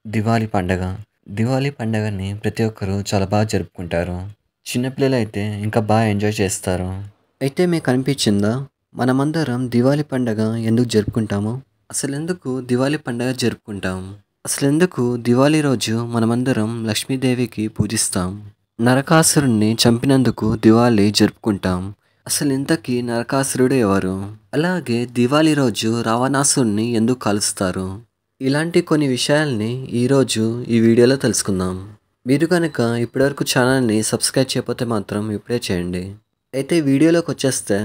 దివాళీ పండగ. దివాళీ పండగని ప్రతి ఒక్కరు చాలా బాగా జరుపుకుంటారు. చిన్న పిల్లలైతే ఇంకా బాగా ఎంజాయ్ చేస్తారు. అయితే మీకనిపించిందా? మనమందరం దివాళీ పండగ ఎందుకు జరుపుకుంటాము? అసలెందుకు దివాళీ పండగ జరుపుకుంటాం? అసలెందుకు దివాళీ రోజు మనమందరం లక్ష్మీదేవికి పూజిస్తాం? నరకాసురుడిని చంపినందుకు దివాళీ జరుపుకుంటాం. అసలింతకీ నరకాసురుడు ఎవరు? అలాగే దివాళీ రోజు రావణాసురుడిని ఎందుకు కాలుస్తారు? ఇలాంటి కొన్ని విషయాల్ని ఈరోజు ఈ వీడియోలో తెలుసుకుందాం. మీరు కనుక ఇప్పటివరకు ఛానల్ని సబ్స్క్రైబ్ చేయకపోతే మాత్రం ఇప్పుడే చేయండి. అయితే వీడియోలోకి వచ్చేస్తే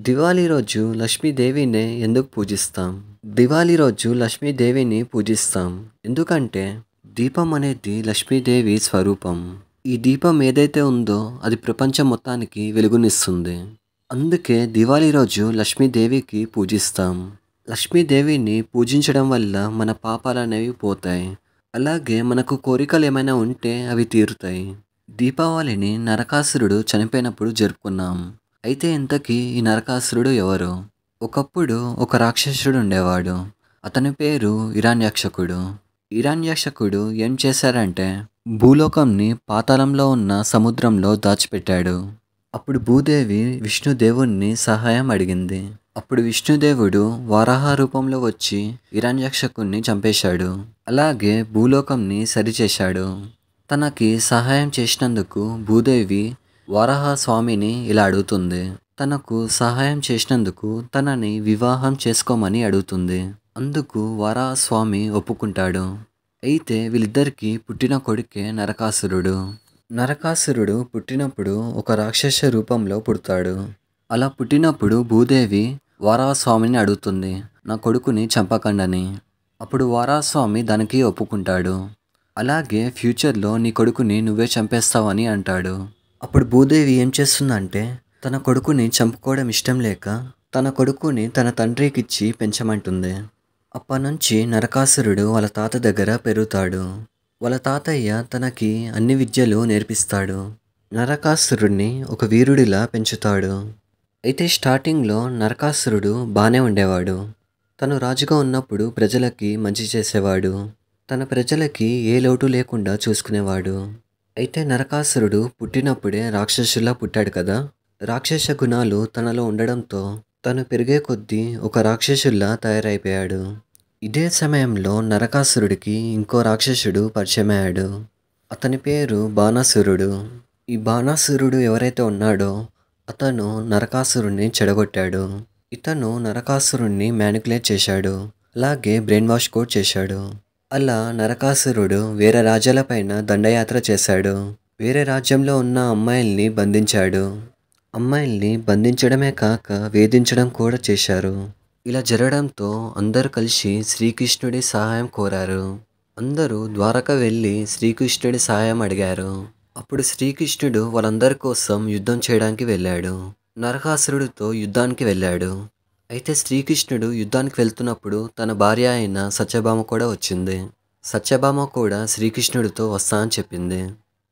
దివాళీ రోజు లక్ష్మీదేవినే ఎందుకు పూజిస్తాం? దివాళీ రోజు లక్ష్మీదేవిని పూజిస్తాం ఎందుకంటే దీపం అనేది లక్ష్మీదేవి స్వరూపం. ఈ దీపం ఏదైతే ఉందో అది ప్రపంచం మొత్తానికి వెలుగునిస్తుంది. అందుకే దివాళీ రోజు లక్ష్మీదేవికి పూజిస్తాం. లక్ష్మీదేవిని పూజించడం వల్ల మన పాపాలనేవి పోతాయి. అలాగే మనకు కోరికలు ఏమైనా ఉంటే అవి తీరుతాయి. దీపావళిని నరకాసురుడు చనిపోయినప్పుడు జరుపుకున్నాం. అయితే ఇంతకీ ఈ నరకాసురుడు ఎవరు? ఒకప్పుడు ఒక రాక్షసుడు ఉండేవాడు. అతని పేరు హిరణ్యాక్షకుడు. హిరణ్యాక్షకుడు ఏం చేశారంటే భూలోకంని పాతాళంలో ఉన్న సముద్రంలో దాచిపెట్టాడు. అప్పుడు భూదేవి విష్ణుదేవుణ్ణి సహాయం అడిగింది. అప్పుడు విష్ణుదేవుడు వరాహ రూపంలో వచ్చి హిరణ్యాక్షకుణ్ణి చంపేశాడు. అలాగే భూలోకంని సరిచేశాడు. తనకి సహాయం చేసినందుకు భూదేవి వరాహ స్వామిని ఇలా అడుగుతుంది. తనకు సహాయం చేసినందుకు తనని వివాహం చేసుకోమని అడుగుతుంది. అందుకు వరాహ స్వామి ఒప్పుకుంటాడు. అయితే వీళ్ళిద్దరికీ పుట్టిన కొడుకే నరకాసురుడు. నరకాసురుడు పుట్టినప్పుడు ఒక రాక్షస రూపంలో పుడతాడు. అలా పుట్టినప్పుడు భూదేవి వరాహస్వామిని అడుగుతుంది, నా కొడుకుని చంపకండని. అప్పుడు వరాహస్వామి దానికి ఒప్పుకుంటాడు. అలాగే ఫ్యూచర్లో నీ కొడుకుని నువ్వే చంపేస్తావని అంటాడు. అప్పుడు భూదేవి ఏం చేస్తుందంటే తన కొడుకుని చంపుకోవడం ఇష్టం లేక తన కొడుకుని తన తండ్రికిచ్చి పెంచమంటుంది. అప్పటినుంచి నరకాసురుడు వాళ్ళ తాత దగ్గర పెరుగుతాడు. వాళ్ళ తాతయ్య తనకి అన్ని విద్యలు నేర్పిస్తాడు. నరకాసురుడిని ఒక వీరుడిలా పెంచుతాడు. అయితే స్టార్టింగ్లో నరకాసురుడు బాగానే ఉండేవాడు. తను రాజుగా ఉన్నప్పుడు ప్రజలకి మంచి చేసేవాడు. తన ప్రజలకి ఏ లోటు లేకుండా చూసుకునేవాడు. అయితే నరకాసురుడు పుట్టినప్పుడే రాక్షసులా పుట్టాడు కదా. రాక్షస గుణాలు తనలో ఉండడంతో తను పెరిగే కొద్దీ ఒక రాక్షసుల్లా తయారైపోయాడు. ఇదే సమయంలో నరకాసురుడికి ఇంకో రాక్షసుడు పరిచయమయ్యాడు. అతని పేరు బాణాసురుడు. ఈ బాణాసురుడు ఎవరైతే ఉన్నాడో అతను నరకాసురుణ్ణి చెడగొట్టాడు. ఇతను నరకాసురుణ్ణి మ్యానిపులేట్ చేశాడు. అలాగే బ్రెయిన్ వాష్ కూడా చేశాడు. అలా నరకాసురుడు వేరే రాజ్యాలపైన దండయాత్ర చేశాడు. వేరే రాజ్యంలో ఉన్న అమ్మాయిల్ని బంధించాడు. అమ్మాయిల్ని బంధించడమే కాక వేధించడం కూడా చేశారు. ఇలా జరగడంతో అందరూ కలిసి శ్రీకృష్ణుడి సహాయం కోరారు. అందరూ ద్వారక వెళ్ళి శ్రీకృష్ణుడి సహాయం అడిగారు. అప్పుడు శ్రీకృష్ణుడు వాళ్ళందరి కోసం యుద్ధం చేయడానికి వెళ్ళాడు. నరకాసురుడితో యుద్ధానికి వెళ్ళాడు. అయితే శ్రీకృష్ణుడు యుద్ధానికి వెళ్తున్నప్పుడు తన భార్య అయిన సత్యభామ కూడా వచ్చింది. సత్యభామ కూడా శ్రీకృష్ణుడితో వస్తా అని చెప్పింది.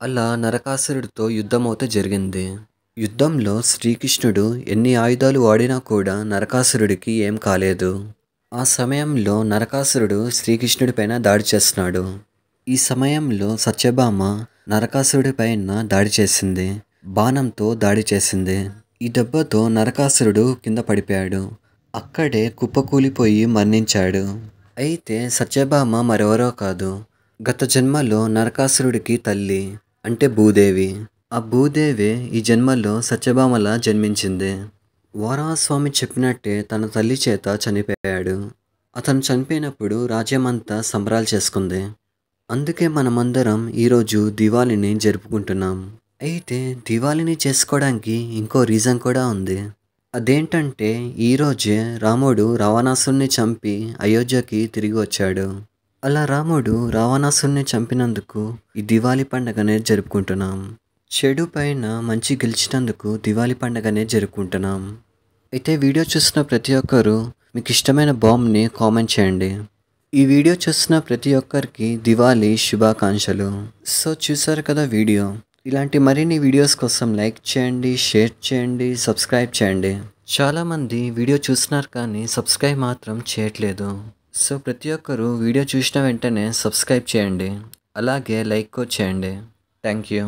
అలా నరకాసురుడితో యుద్ధం అయితే జరిగింది. యుద్ధంలో శ్రీకృష్ణుడు ఎన్ని ఆయుధాలు వాడినా కూడా నరకాసురుడికి ఏం కాలేదు. ఆ సమయంలో నరకాసురుడు శ్రీకృష్ణుడి పైన దాడి చేస్తున్నాడు. ఈ సమయంలో సత్యభామ నరకాసురుడి పైన దాడి చేసింది. బాణంతో దాడి చేసింది. ఈ దెబ్బతో నరకాసురుడు కింద పడిపోయాడు. అక్కడే కుప్పకూలిపోయి మరణించాడు. అయితే సత్యభామ మరెవరో కాదు, గత జన్మలో నరకాసురుడికి తల్లి అంటే భూదేవి. ఆ భూదేవి ఈ జన్మలో సత్యభామలా జన్మించింది. వరాహస్వామి చెప్పినట్టే తన తల్లి చేత చనిపోయాడు. అతను చనిపోయినప్పుడు రాజ్యమంతా సంబరాలు చేసుకుంది. అందుకే మనమందరం ఈరోజు దివాళీని జరుపుకుంటున్నాం. అయితే దివాళీని చేసుకోవడానికి ఇంకో రీజన్ కూడా ఉంది. అదేంటంటే ఈరోజే రాముడు రావణాసురుని చంపి అయోధ్యకి తిరిగి వచ్చాడు. అలా రాముడు రావణాసురుని చంపినందుకు ఈ దివాళీ పండుగనే జరుపుకుంటున్నాం. చెడు పైన మంచి గెలిచినందుకు దివాళీ పండుగనే జరుపుకుంటున్నాం. అయితే వీడియో చూసిన ప్రతి ఒక్కరూ మీకు ఇష్టమైన బాంబ్ని కామెంట్ చేయండి. ఈ వీడియో చూస్తున్న ప్రతి ఒక్కరికి దివాళీ శుభాకాంక్షలు. సో చూసారు కదా వీడియో. ఇలాంటి మరిన్ని వీడియోస్ కోసం లైక్ చేయండి, షేర్ చేయండి, సబ్స్క్రైబ్ చేయండి. చాలామంది వీడియో చూస్తున్నారు కానీ సబ్స్క్రైబ్ మాత్రం చేయట్లేదు. సో ప్రతి ఒక్కరు వీడియో చూసిన వెంటనే సబ్స్క్రైబ్ చేయండి. అలాగే లైక్ కూడా చేయండి. Thank you.